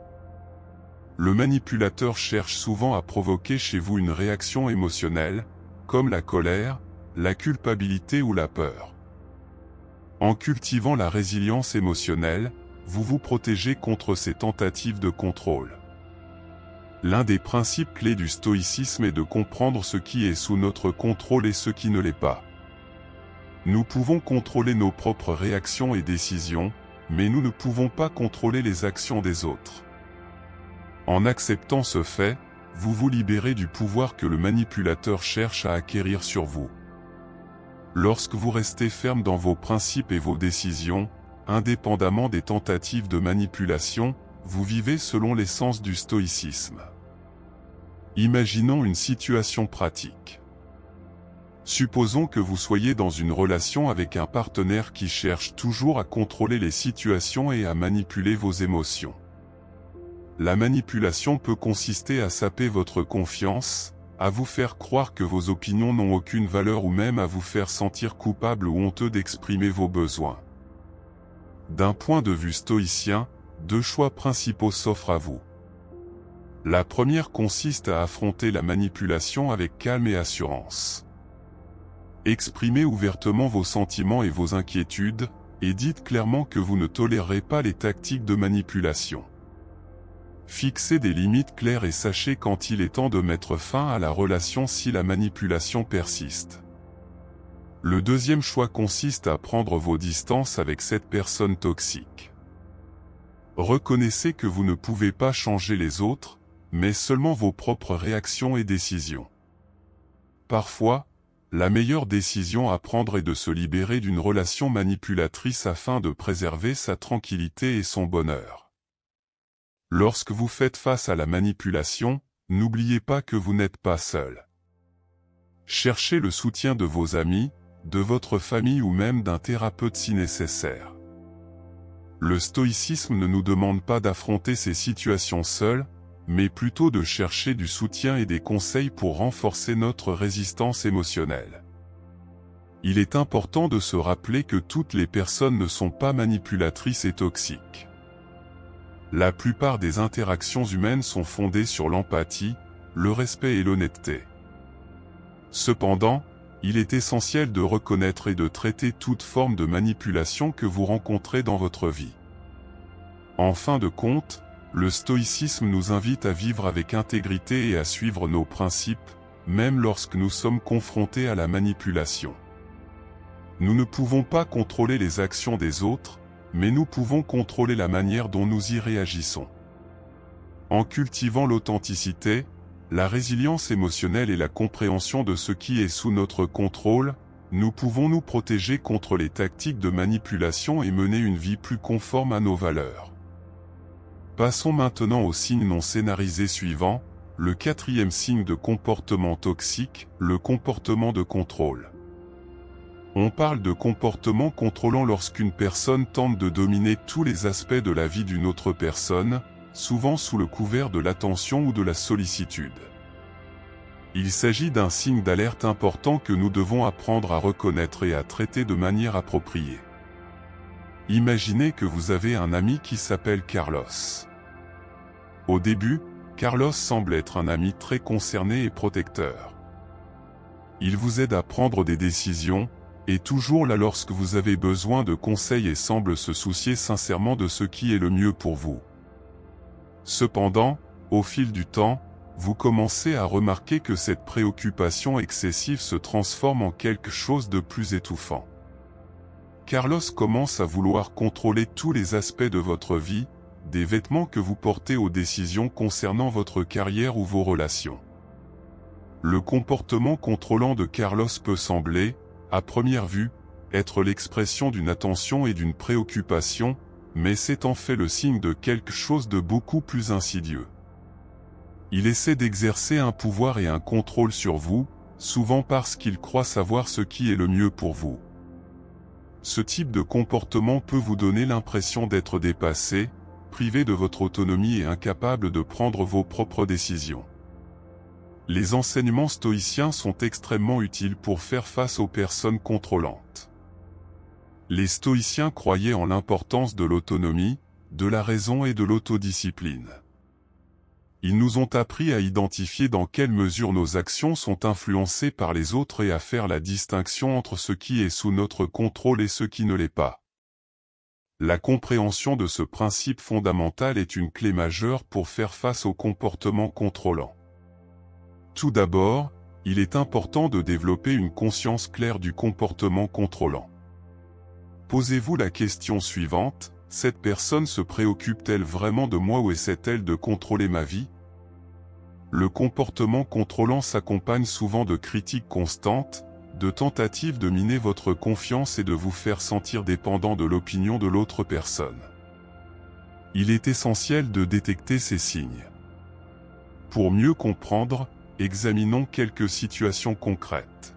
Le manipulateur cherche souvent à provoquer chez vous une réaction émotionnelle, comme la colère, la culpabilité ou la peur. En cultivant la résilience émotionnelle, vous vous protégez contre ces tentatives de contrôle. L'un des principes clés du stoïcisme est de comprendre ce qui est sous notre contrôle et ce qui ne l'est pas. Nous pouvons contrôler nos propres réactions et décisions, mais nous ne pouvons pas contrôler les actions des autres. En acceptant ce fait, vous vous libérez du pouvoir que le manipulateur cherche à acquérir sur vous. Lorsque vous restez ferme dans vos principes et vos décisions, indépendamment des tentatives de manipulation, vous vivez selon l'essence du stoïcisme. Imaginons une situation pratique. Supposons que vous soyez dans une relation avec un partenaire qui cherche toujours à contrôler les situations et à manipuler vos émotions. La manipulation peut consister à saper votre confiance, à vous faire croire que vos opinions n'ont aucune valeur ou même à vous faire sentir coupable ou honteux d'exprimer vos besoins. D'un point de vue stoïcien, deux choix principaux s'offrent à vous. La première consiste à affronter la manipulation avec calme et assurance. Exprimez ouvertement vos sentiments et vos inquiétudes, et dites clairement que vous ne tolérerez pas les tactiques de manipulation. Fixez des limites claires et sachez quand il est temps de mettre fin à la relation si la manipulation persiste. Le deuxième choix consiste à prendre vos distances avec cette personne toxique. Reconnaissez que vous ne pouvez pas changer les autres, mais seulement vos propres réactions et décisions. Parfois, la meilleure décision à prendre est de se libérer d'une relation manipulatrice afin de préserver sa tranquillité et son bonheur. Lorsque vous faites face à la manipulation, n'oubliez pas que vous n'êtes pas seul. Cherchez le soutien de vos amis, de votre famille ou même d'un thérapeute si nécessaire. Le stoïcisme ne nous demande pas d'affronter ces situations seuls, mais plutôt de chercher du soutien et des conseils pour renforcer notre résistance émotionnelle. Il est important de se rappeler que toutes les personnes ne sont pas manipulatrices et toxiques. La plupart des interactions humaines sont fondées sur l'empathie, le respect et l'honnêteté. Cependant, il est essentiel de reconnaître et de traiter toute forme de manipulation que vous rencontrez dans votre vie. En fin de compte, le stoïcisme nous invite à vivre avec intégrité et à suivre nos principes, même lorsque nous sommes confrontés à la manipulation. Nous ne pouvons pas contrôler les actions des autres, mais nous pouvons contrôler la manière dont nous y réagissons. En cultivant l'authenticité, la résilience émotionnelle et la compréhension de ce qui est sous notre contrôle, nous pouvons nous protéger contre les tactiques de manipulation et mener une vie plus conforme à nos valeurs. Passons maintenant au signe non scénarisé suivant, le quatrième signe de comportement toxique, le comportement de contrôle. On parle de comportement contrôlant lorsqu'une personne tente de dominer tous les aspects de la vie d'une autre personne, souvent sous le couvert de l'attention ou de la sollicitude. Il s'agit d'un signe d'alerte important que nous devons apprendre à reconnaître et à traiter de manière appropriée. Imaginez que vous avez un ami qui s'appelle Carlos. Au début, Carlos semble être un ami très concerné et protecteur. Il vous aide à prendre des décisions, et toujours là lorsque vous avez besoin de conseils et semble se soucier sincèrement de ce qui est le mieux pour vous. Cependant, au fil du temps, vous commencez à remarquer que cette préoccupation excessive se transforme en quelque chose de plus étouffant. Carlos commence à vouloir contrôler tous les aspects de votre vie, des vêtements que vous portez aux décisions concernant votre carrière ou vos relations. Le comportement contrôlant de Carlos peut sembler, à première vue, être l'expression d'une attention et d'une préoccupation, mais c'est en fait le signe de quelque chose de beaucoup plus insidieux. Il essaie d'exercer un pouvoir et un contrôle sur vous, souvent parce qu'il croit savoir ce qui est le mieux pour vous. Ce type de comportement peut vous donner l'impression d'être dépassé, privé de votre autonomie et incapable de prendre vos propres décisions. Les enseignements stoïciens sont extrêmement utiles pour faire face aux personnes contrôlantes. Les stoïciens croyaient en l'importance de l'autonomie, de la raison et de l'autodiscipline. Ils nous ont appris à identifier dans quelle mesure nos actions sont influencées par les autres et à faire la distinction entre ce qui est sous notre contrôle et ce qui ne l'est pas. La compréhension de ce principe fondamental est une clé majeure pour faire face aux comportements contrôlants. Tout d'abord, il est important de développer une conscience claire du comportement contrôlant. Posez-vous la question suivante: cette personne se préoccupe-t-elle vraiment de moi ou essaie-t-elle de contrôler ma vie? Le comportement contrôlant s'accompagne souvent de critiques constantes, de tentatives de miner votre confiance et de vous faire sentir dépendant de l'opinion de l'autre personne. Il est essentiel de détecter ces signes. Pour mieux comprendre, examinons quelques situations concrètes.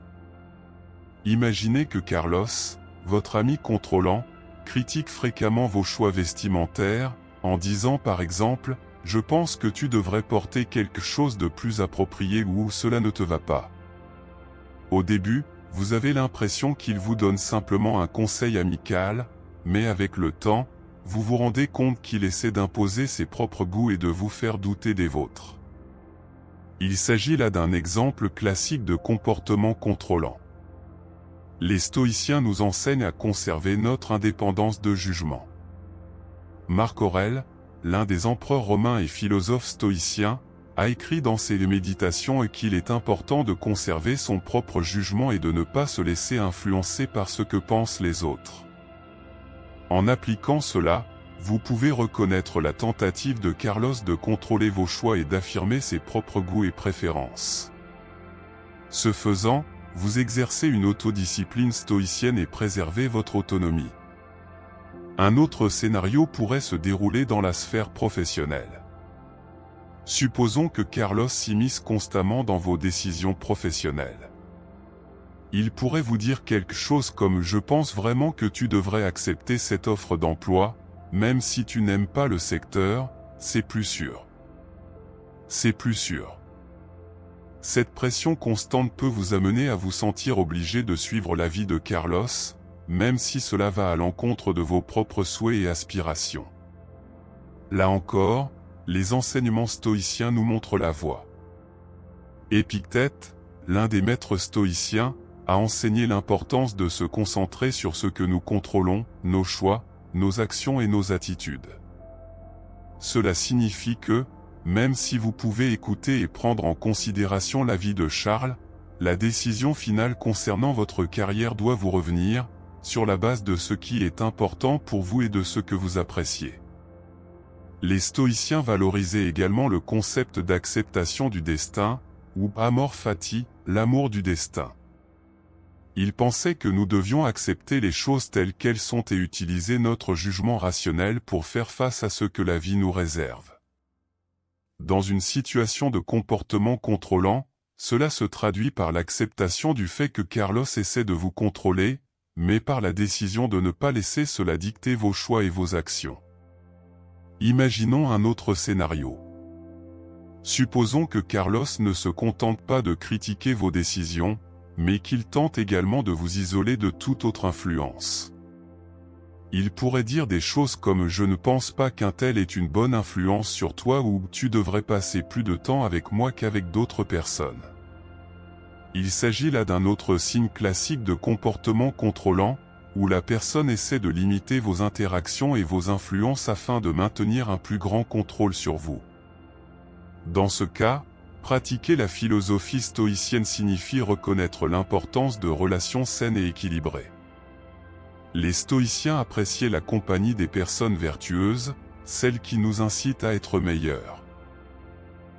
Imaginez que Carlos, votre ami contrôlant, critique fréquemment vos choix vestimentaires, en disant par exemple « Je pense que tu devrais porter quelque chose de plus approprié » ou « Cela ne te va pas ». Au début, vous avez l'impression qu'il vous donne simplement un conseil amical, mais avec le temps, vous vous rendez compte qu'il essaie d'imposer ses propres goûts et de vous faire douter des vôtres. Il s'agit là d'un exemple classique de comportement contrôlant. Les stoïciens nous enseignent à conserver notre indépendance de jugement. Marc Aurèle, l'un des empereurs romains et philosophes stoïciens, a écrit dans ses méditations qu'il est important de conserver son propre jugement et de ne pas se laisser influencer par ce que pensent les autres. En appliquant cela, vous pouvez reconnaître la tentative de Carlos de contrôler vos choix et d'affirmer ses propres goûts et préférences. Ce faisant, vous exercez une autodiscipline stoïcienne et préservez votre autonomie. Un autre scénario pourrait se dérouler dans la sphère professionnelle. Supposons que Carlos s'immisce constamment dans vos décisions professionnelles. Il pourrait vous dire quelque chose comme « Je pense vraiment que tu devrais accepter cette offre d'emploi, même si tu n'aimes pas le secteur, c'est plus sûr. » C'est plus sûr. Cette pression constante peut vous amener à vous sentir obligé de suivre l'avis de Carlos, même si cela va à l'encontre de vos propres souhaits et aspirations. Là encore, les enseignements stoïciens nous montrent la voie. Épictète, l'un des maîtres stoïciens, a enseigné l'importance de se concentrer sur ce que nous contrôlons, nos choix, nos actions et nos attitudes. Cela signifie que, même si vous pouvez écouter et prendre en considération l'avis de Charles, la décision finale concernant votre carrière doit vous revenir, sur la base de ce qui est important pour vous et de ce que vous appréciez. Les stoïciens valorisaient également le concept d'acceptation du destin, ou amor fati, l'amour du destin. Ils pensaient que nous devions accepter les choses telles qu'elles sont et utiliser notre jugement rationnel pour faire face à ce que la vie nous réserve. Dans une situation de comportement contrôlant, cela se traduit par l'acceptation du fait que Carlos essaie de vous contrôler, mais par la décision de ne pas laisser cela dicter vos choix et vos actions. Imaginons un autre scénario. Supposons que Carlos ne se contente pas de critiquer vos décisions, mais qu'il tente également de vous isoler de toute autre influence. Il pourrait dire des choses comme « Je ne pense pas qu'un tel ait une bonne influence sur toi » ou « Tu devrais passer plus de temps avec moi qu'avec d'autres personnes ». Il s'agit là d'un autre signe classique de comportement contrôlant, où la personne essaie de limiter vos interactions et vos influences afin de maintenir un plus grand contrôle sur vous. Dans ce cas, pratiquer la philosophie stoïcienne signifie reconnaître l'importance de relations saines et équilibrées. Les stoïciens appréciaient la compagnie des personnes vertueuses, celles qui nous incitent à être meilleurs.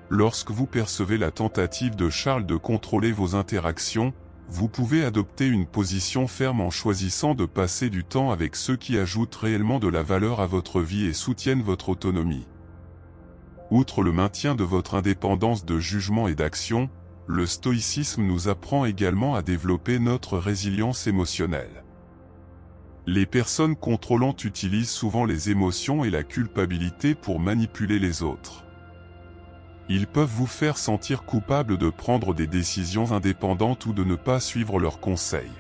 Lorsque vous percevez la tentative de Charles de contrôler vos interactions, vous pouvez adopter une position ferme en choisissant de passer du temps avec ceux qui ajoutent réellement de la valeur à votre vie et soutiennent votre autonomie. Outre le maintien de votre indépendance de jugement et d'action, le stoïcisme nous apprend également à développer notre résilience émotionnelle. Les personnes contrôlantes utilisent souvent les émotions et la culpabilité pour manipuler les autres. Ils peuvent vous faire sentir coupable de prendre des décisions indépendantes ou de ne pas suivre leurs conseils.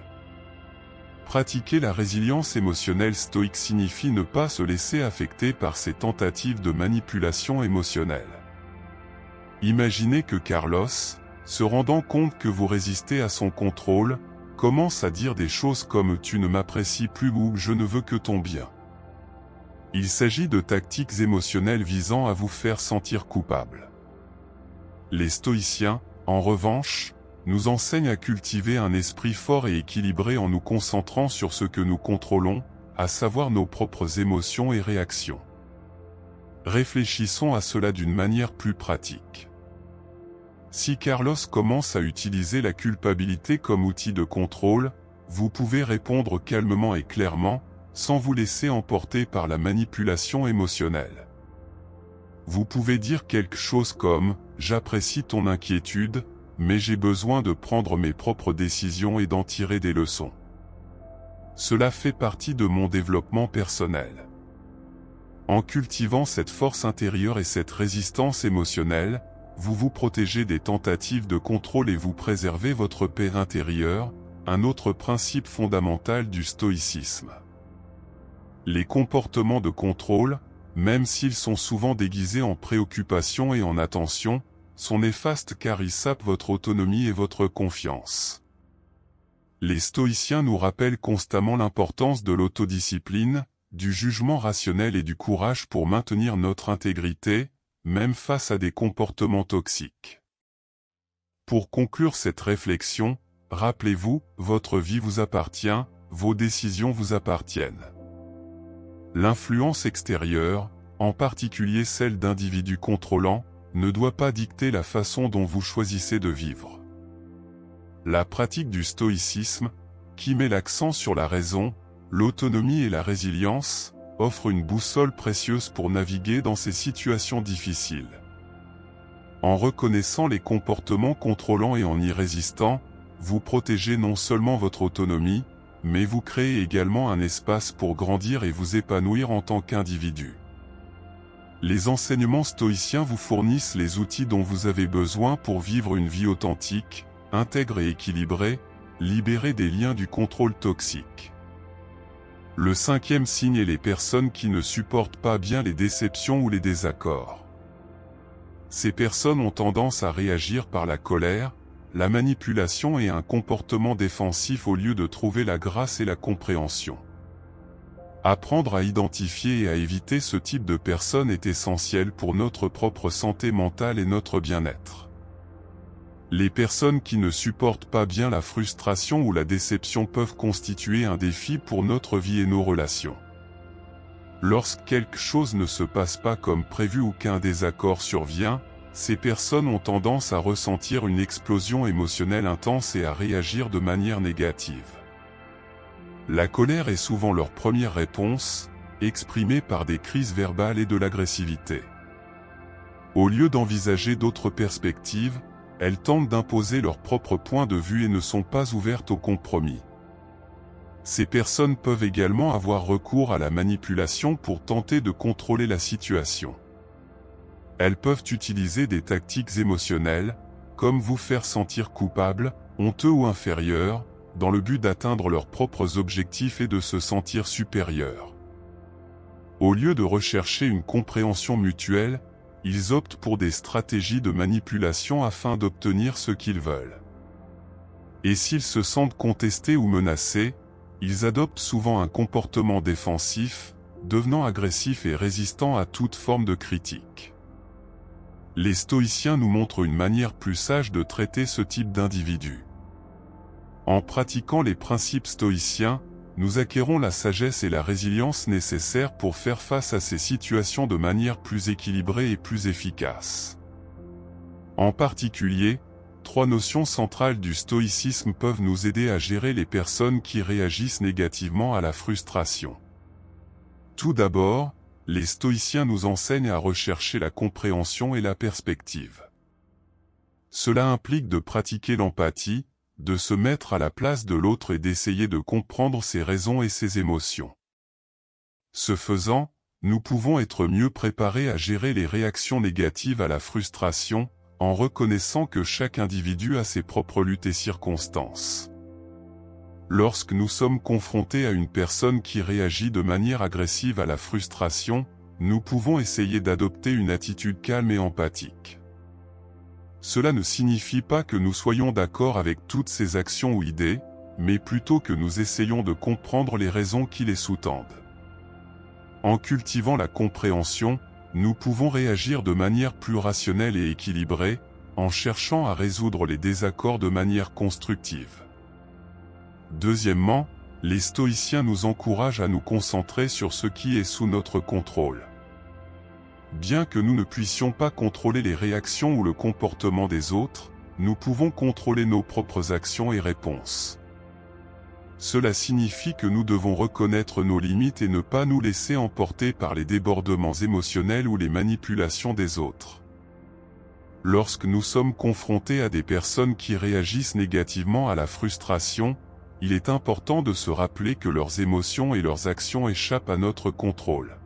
Pratiquer la résilience émotionnelle stoïque signifie ne pas se laisser affecter par ces tentatives de manipulation émotionnelle. Imaginez que Carlos, se rendant compte que vous résistez à son contrôle, commence à dire des choses comme « Tu ne m'apprécies plus » ou « Je ne veux que ton bien ». Il s'agit de tactiques émotionnelles visant à vous faire sentir coupable. Les stoïciens, en revanche, nous enseignent à cultiver un esprit fort et équilibré en nous concentrant sur ce que nous contrôlons, à savoir nos propres émotions et réactions. Réfléchissons à cela d'une manière plus pratique. Si Carlos commence à utiliser la culpabilité comme outil de contrôle, vous pouvez répondre calmement et clairement, sans vous laisser emporter par la manipulation émotionnelle. Vous pouvez dire quelque chose comme « J'apprécie ton inquiétude, mais j'ai besoin de prendre mes propres décisions et d'en tirer des leçons. Cela fait partie de mon développement personnel. » En cultivant cette force intérieure et cette résistance émotionnelle, vous vous protégez des tentatives de contrôle et vous préservez votre paix intérieure, un autre principe fondamental du stoïcisme. Les comportements de contrôle, même s'ils sont souvent déguisés en préoccupation et en attention, sont néfastes car ils sapent votre autonomie et votre confiance. Les stoïciens nous rappellent constamment l'importance de l'autodiscipline, du jugement rationnel et du courage pour maintenir notre intégrité, même face à des comportements toxiques. Pour conclure cette réflexion, rappelez-vous, votre vie vous appartient, vos décisions vous appartiennent. L'influence extérieure, en particulier celle d'individus contrôlants, ne doit pas dicter la façon dont vous choisissez de vivre. La pratique du stoïcisme, qui met l'accent sur la raison, l'autonomie et la résilience, offre une boussole précieuse pour naviguer dans ces situations difficiles. En reconnaissant les comportements contrôlants et en y résistant, vous protégez non seulement votre autonomie, mais vous créez également un espace pour grandir et vous épanouir en tant qu'individu. Les enseignements stoïciens vous fournissent les outils dont vous avez besoin pour vivre une vie authentique, intègre et équilibrée, libérée des liens du contrôle toxique. Le cinquième signe est les personnes qui ne supportent pas bien les déceptions ou les désaccords. Ces personnes ont tendance à réagir par la colère, la manipulation et un comportement défensif au lieu de trouver la grâce et la compréhension. Apprendre à identifier et à éviter ce type de personnes est essentiel pour notre propre santé mentale et notre bien-être. Les personnes qui ne supportent pas bien la frustration ou la déception peuvent constituer un défi pour notre vie et nos relations. Lorsque quelque chose ne se passe pas comme prévu ou qu'un désaccord survient, ces personnes ont tendance à ressentir une explosion émotionnelle intense et à réagir de manière négative. La colère est souvent leur première réponse, exprimée par des crises verbales et de l'agressivité. Au lieu d'envisager d'autres perspectives, elles tentent d'imposer leur propre point de vue et ne sont pas ouvertes au compromis. Ces personnes peuvent également avoir recours à la manipulation pour tenter de contrôler la situation. Elles peuvent utiliser des tactiques émotionnelles, comme vous faire sentir coupable, honteux ou inférieur, dans le but d'atteindre leurs propres objectifs et de se sentir supérieur. Au lieu de rechercher une compréhension mutuelle, ils optent pour des stratégies de manipulation afin d'obtenir ce qu'ils veulent. Et s'ils se sentent contestés ou menacés, ils adoptent souvent un comportement défensif, devenant agressifs et résistant à toute forme de critique. Les stoïciens nous montrent une manière plus sage de traiter ce type d'individu. En pratiquant les principes stoïciens, nous acquérons la sagesse et la résilience nécessaires pour faire face à ces situations de manière plus équilibrée et plus efficace. En particulier, 3 notions centrales du stoïcisme peuvent nous aider à gérer les personnes qui réagissent négativement à la frustration. Tout d'abord, les stoïciens nous enseignent à rechercher la compréhension et la perspective. Cela implique de pratiquer l'empathie, de se mettre à la place de l'autre et d'essayer de comprendre ses raisons et ses émotions. Ce faisant, nous pouvons être mieux préparés à gérer les réactions négatives à la frustration, en reconnaissant que chaque individu a ses propres luttes et circonstances. Lorsque nous sommes confrontés à une personne qui réagit de manière agressive à la frustration, nous pouvons essayer d'adopter une attitude calme et empathique. Cela ne signifie pas que nous soyons d'accord avec toutes ces actions ou idées, mais plutôt que nous essayons de comprendre les raisons qui les sous-tendent. En cultivant la compréhension, nous pouvons réagir de manière plus rationnelle et équilibrée, en cherchant à résoudre les désaccords de manière constructive. Deuxièmement, les stoïciens nous encouragent à nous concentrer sur ce qui est sous notre contrôle. Bien que nous ne puissions pas contrôler les réactions ou le comportement des autres, nous pouvons contrôler nos propres actions et réponses. Cela signifie que nous devons reconnaître nos limites et ne pas nous laisser emporter par les débordements émotionnels ou les manipulations des autres. Lorsque nous sommes confrontés à des personnes qui réagissent négativement à la frustration, il est important de se rappeler que leurs émotions et leurs actions échappent à notre contrôle.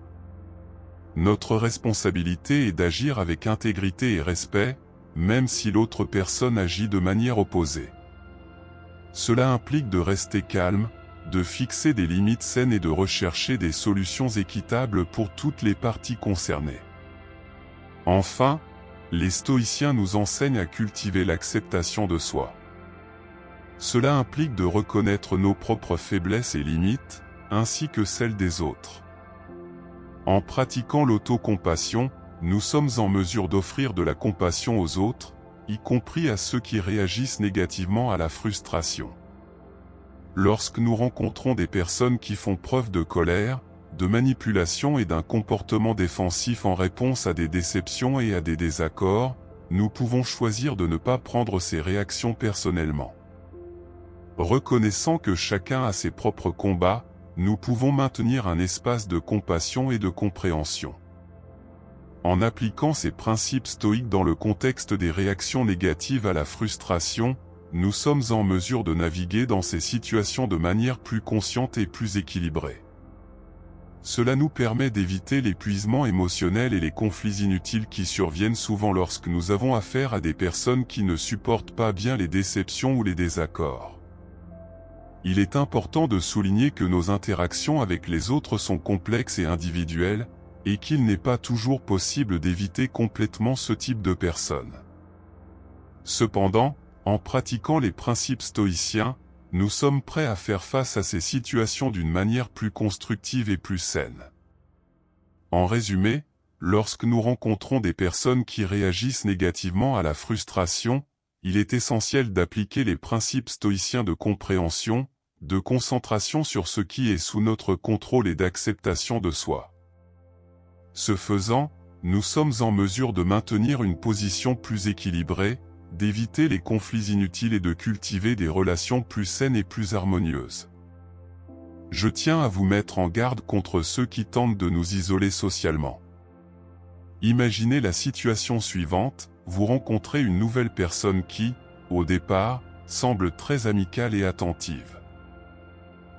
Notre responsabilité est d'agir avec intégrité et respect, même si l'autre personne agit de manière opposée. Cela implique de rester calme, de fixer des limites saines et de rechercher des solutions équitables pour toutes les parties concernées. Enfin, les stoïciens nous enseignent à cultiver l'acceptation de soi. Cela implique de reconnaître nos propres faiblesses et limites, ainsi que celles des autres. En pratiquant l'autocompassion, nous sommes en mesure d'offrir de la compassion aux autres, y compris à ceux qui réagissent négativement à la frustration. Lorsque nous rencontrons des personnes qui font preuve de colère, de manipulation et d'un comportement défensif en réponse à des déceptions et à des désaccords, nous pouvons choisir de ne pas prendre ces réactions personnellement. Reconnaissant que chacun a ses propres combats, nous pouvons maintenir un espace de compassion et de compréhension. En appliquant ces principes stoïques dans le contexte des réactions négatives à la frustration, nous sommes en mesure de naviguer dans ces situations de manière plus consciente et plus équilibrée. Cela nous permet d'éviter l'épuisement émotionnel et les conflits inutiles qui surviennent souvent lorsque nous avons affaire à des personnes qui ne supportent pas bien les déceptions ou les désaccords. Il est important de souligner que nos interactions avec les autres sont complexes et individuelles, et qu'il n'est pas toujours possible d'éviter complètement ce type de personnes. Cependant, en pratiquant les principes stoïciens, nous sommes prêts à faire face à ces situations d'une manière plus constructive et plus saine. En résumé, lorsque nous rencontrons des personnes qui réagissent négativement à la frustration, il est essentiel d'appliquer les principes stoïciens de compréhension, de concentration sur ce qui est sous notre contrôle et d'acceptation de soi. Ce faisant, nous sommes en mesure de maintenir une position plus équilibrée, d'éviter les conflits inutiles et de cultiver des relations plus saines et plus harmonieuses. Je tiens à vous mettre en garde contre ceux qui tentent de nous isoler socialement. Imaginez la situation suivante, vous rencontrez une nouvelle personne qui, au départ, semble très amicale et attentive.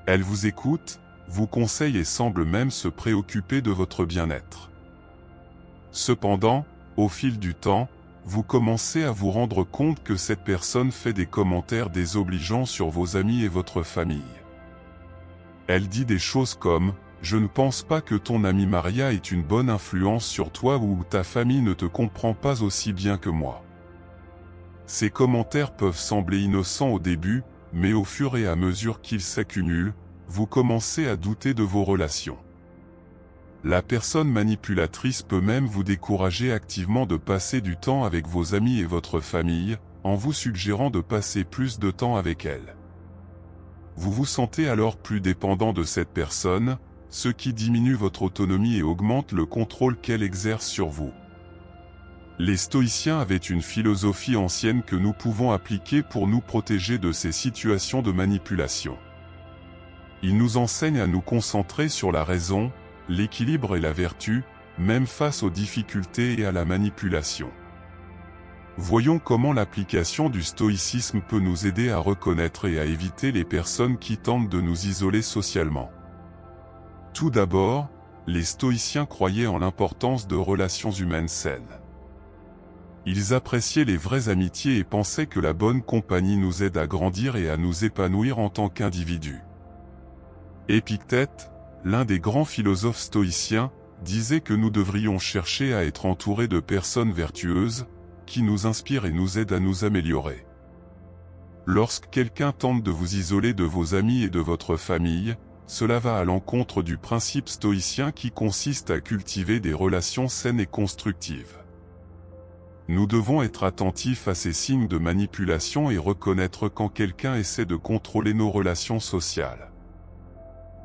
Elle vous écoute, vous conseille et semble même se préoccuper de votre bien-être. Cependant, au fil du temps, vous commencez à vous rendre compte que cette personne fait des commentaires désobligeants sur vos amis et votre famille. Elle dit des choses comme « Je ne pense pas que ton amie Maria ait une bonne influence sur toi ou ta famille ne te comprend pas aussi bien que moi. » Ces commentaires peuvent sembler innocents au début, mais au fur et à mesure qu'ils s'accumulent, vous commencez à douter de vos relations. La personne manipulatrice peut même vous décourager activement de passer du temps avec vos amis et votre famille, en vous suggérant de passer plus de temps avec elle. Vous vous sentez alors plus dépendant de cette personne, ce qui diminue votre autonomie et augmente le contrôle qu'elle exerce sur vous. Les stoïciens avaient une philosophie ancienne que nous pouvons appliquer pour nous protéger de ces situations de manipulation. Ils nous enseignent à nous concentrer sur la raison, l'équilibre et la vertu, même face aux difficultés et à la manipulation. Voyons comment l'application du stoïcisme peut nous aider à reconnaître et à éviter les personnes qui tentent de nous isoler socialement. Tout d'abord, les stoïciens croyaient en l'importance de relations humaines saines. Ils appréciaient les vraies amitiés et pensaient que la bonne compagnie nous aide à grandir et à nous épanouir en tant qu'individus. Épictète, l'un des grands philosophes stoïciens, disait que nous devrions chercher à être entourés de personnes vertueuses, qui nous inspirent et nous aident à nous améliorer. Lorsque quelqu'un tente de vous isoler de vos amis et de votre famille, cela va à l'encontre du principe stoïcien qui consiste à cultiver des relations saines et constructives. Nous devons être attentifs à ces signes de manipulation et reconnaître quand quelqu'un essaie de contrôler nos relations sociales.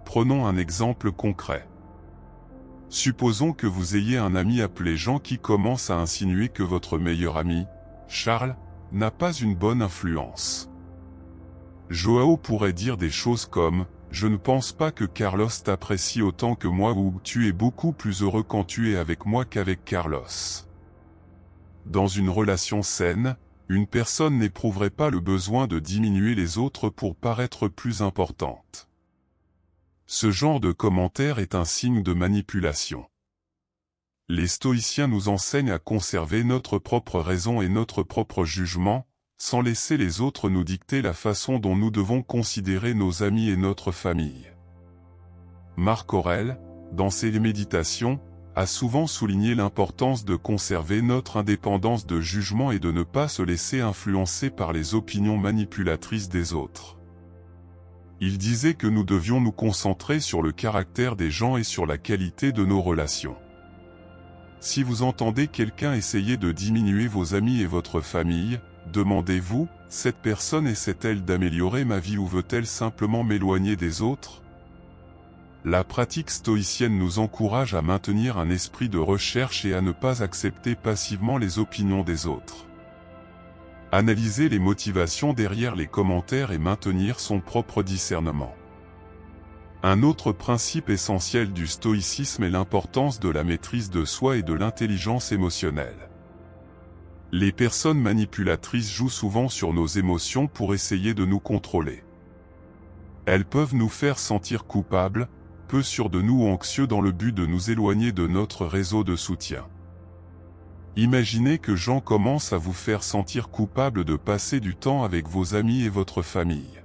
Prenons un exemple concret. Supposons que vous ayez un ami appelé Jean qui commence à insinuer que votre meilleur ami, Charles, n'a pas une bonne influence. Joao pourrait dire des choses comme « Je ne pense pas que Carlos t'apprécie autant que moi » ou « Tu es beaucoup plus heureux quand tu es avec moi qu'avec Carlos ». Dans une relation saine, une personne n'éprouverait pas le besoin de diminuer les autres pour paraître plus importante. Ce genre de commentaire est un signe de manipulation. Les stoïciens nous enseignent à conserver notre propre raison et notre propre jugement, sans laisser les autres nous dicter la façon dont nous devons considérer nos amis et notre famille. Marc Aurèle, dans ses méditations, a souvent souligné l'importance de conserver notre indépendance de jugement et de ne pas se laisser influencer par les opinions manipulatrices des autres. Il disait que nous devions nous concentrer sur le caractère des gens et sur la qualité de nos relations. Si vous entendez quelqu'un essayer de diminuer vos amis et votre famille, demandez-vous, cette personne essaie-t-elle d'améliorer ma vie ou veut-elle simplement m'éloigner des autres ? La pratique stoïcienne nous encourage à maintenir un esprit de recherche et à ne pas accepter passivement les opinions des autres. Analyser les motivations derrière les commentaires et maintenir son propre discernement. Un autre principe essentiel du stoïcisme est l'importance de la maîtrise de soi et de l'intelligence émotionnelle. Les personnes manipulatrices jouent souvent sur nos émotions pour essayer de nous contrôler. Elles peuvent nous faire sentir coupables, peu sûrs de nous ou anxieux dans le but de nous éloigner de notre réseau de soutien. Imaginez que Jean commence à vous faire sentir coupable de passer du temps avec vos amis et votre famille.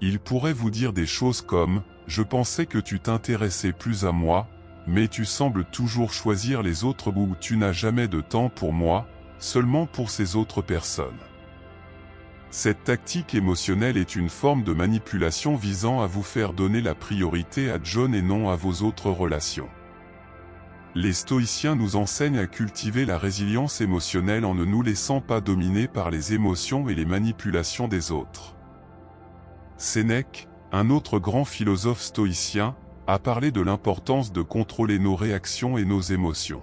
Il pourrait vous dire des choses comme « Je pensais que tu t'intéressais plus à moi, mais tu sembles toujours choisir les autres ou tu n'as jamais de temps pour moi, seulement pour ces autres personnes. » Cette tactique émotionnelle est une forme de manipulation visant à vous faire donner la priorité à John et non à vos autres relations. Les stoïciens nous enseignent à cultiver la résilience émotionnelle en ne nous laissant pas dominer par les émotions et les manipulations des autres. Sénèque, un autre grand philosophe stoïcien, a parlé de l'importance de contrôler nos réactions et nos émotions.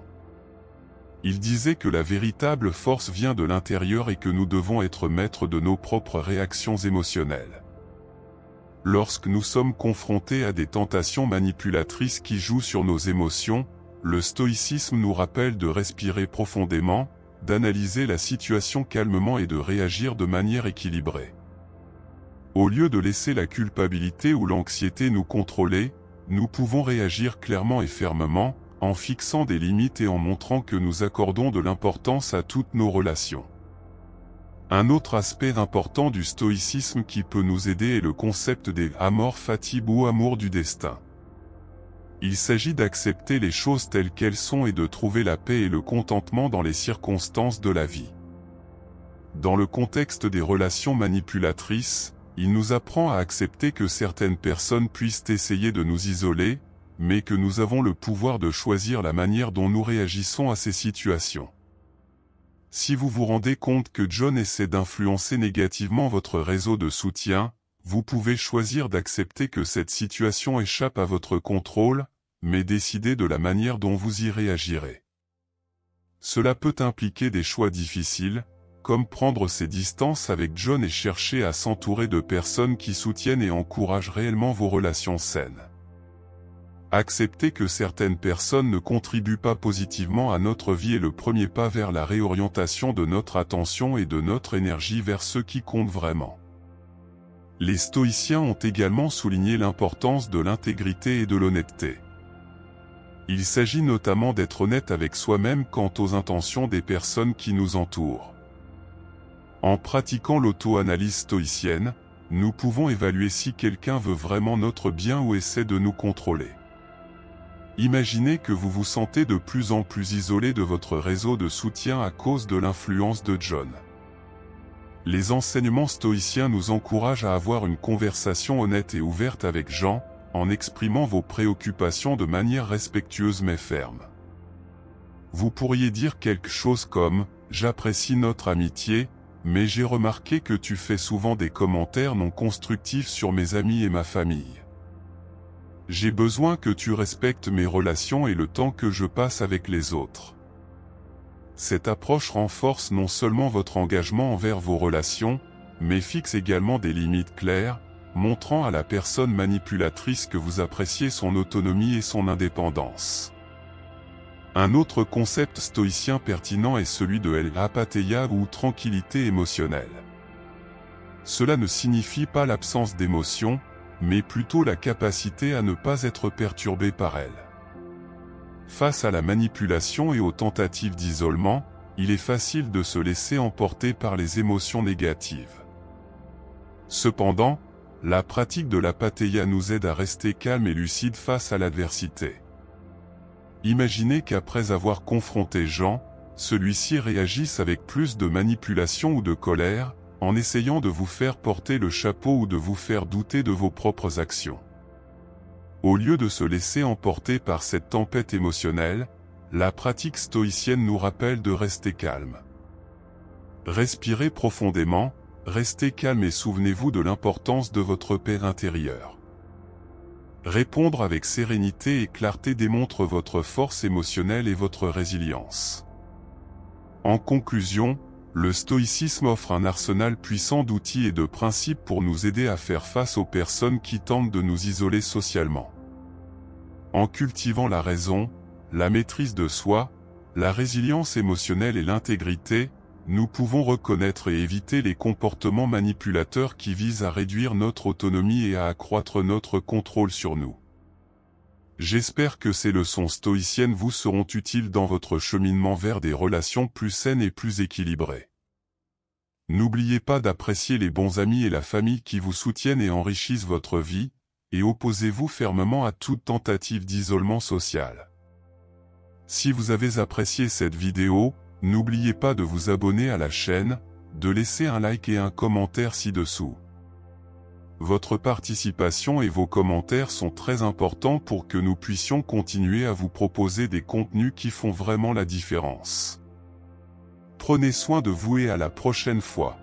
Il disait que la véritable force vient de l'intérieur et que nous devons être maîtres de nos propres réactions émotionnelles. Lorsque nous sommes confrontés à des tentations manipulatrices qui jouent sur nos émotions, le stoïcisme nous rappelle de respirer profondément, d'analyser la situation calmement et de réagir de manière équilibrée. Au lieu de laisser la culpabilité ou l'anxiété nous contrôler, nous pouvons réagir clairement et fermement, en fixant des limites et en montrant que nous accordons de l'importance à toutes nos relations. Un autre aspect important du stoïcisme qui peut nous aider est le concept des amor fati ou amour du destin. Il s'agit d'accepter les choses telles qu'elles sont et de trouver la paix et le contentement dans les circonstances de la vie. Dans le contexte des relations manipulatrices, il nous apprend à accepter que certaines personnes puissent essayer de nous isoler, mais que nous avons le pouvoir de choisir la manière dont nous réagissons à ces situations. Si vous vous rendez compte que John essaie d'influencer négativement votre réseau de soutien, vous pouvez choisir d'accepter que cette situation échappe à votre contrôle, mais décider de la manière dont vous y réagirez. Cela peut impliquer des choix difficiles, comme prendre ses distances avec John et chercher à s'entourer de personnes qui soutiennent et encouragent réellement vos relations saines. Accepter que certaines personnes ne contribuent pas positivement à notre vie est le premier pas vers la réorientation de notre attention et de notre énergie vers ce qui compte vraiment. Les stoïciens ont également souligné l'importance de l'intégrité et de l'honnêteté. Il s'agit notamment d'être honnête avec soi-même quant aux intentions des personnes qui nous entourent. En pratiquant l'auto-analyse stoïcienne, nous pouvons évaluer si quelqu'un veut vraiment notre bien ou essaie de nous contrôler. Imaginez que vous vous sentez de plus en plus isolé de votre réseau de soutien à cause de l'influence de John. Les enseignements stoïciens nous encouragent à avoir une conversation honnête et ouverte avec Jean, en exprimant vos préoccupations de manière respectueuse mais ferme. Vous pourriez dire quelque chose comme « J'apprécie notre amitié, mais j'ai remarqué que tu fais souvent des commentaires non constructifs sur mes amis et ma famille. J'ai besoin que tu respectes mes relations et le temps que je passe avec les autres. » Cette approche renforce non seulement votre engagement envers vos relations, mais fixe également des limites claires, montrant à la personne manipulatrice que vous appréciez son autonomie et son indépendance. Un autre concept stoïcien pertinent est celui de l'apatheia ou tranquillité émotionnelle. Cela ne signifie pas l'absence d'émotion, mais plutôt la capacité à ne pas être perturbé par elle. Face à la manipulation et aux tentatives d'isolement, il est facile de se laisser emporter par les émotions négatives. Cependant, la pratique de l'apatheia nous aide à rester calme et lucide face à l'adversité. Imaginez qu'après avoir confronté Jean, celui-ci réagisse avec plus de manipulation ou de colère, en essayant de vous faire porter le chapeau ou de vous faire douter de vos propres actions. Au lieu de se laisser emporter par cette tempête émotionnelle, la pratique stoïcienne nous rappelle de rester calme. Respirez profondément, restez calme et souvenez-vous de l'importance de votre paix intérieure. Répondre avec sérénité et clarté démontre votre force émotionnelle et votre résilience. En conclusion, le stoïcisme offre un arsenal puissant d'outils et de principes pour nous aider à faire face aux personnes qui tentent de nous isoler socialement. En cultivant la raison, la maîtrise de soi, la résilience émotionnelle et l'intégrité, nous pouvons reconnaître et éviter les comportements manipulateurs qui visent à réduire notre autonomie et à accroître notre contrôle sur nous. J'espère que ces leçons stoïciennes vous seront utiles dans votre cheminement vers des relations plus saines et plus équilibrées. N'oubliez pas d'apprécier les bons amis et la famille qui vous soutiennent et enrichissent votre vie, et opposez-vous fermement à toute tentative d'isolement social. Si vous avez apprécié cette vidéo, n'oubliez pas de vous abonner à la chaîne, de laisser un like et un commentaire ci-dessous. Votre participation et vos commentaires sont très importants pour que nous puissions continuer à vous proposer des contenus qui font vraiment la différence. Prenez soin de vous et à la prochaine fois.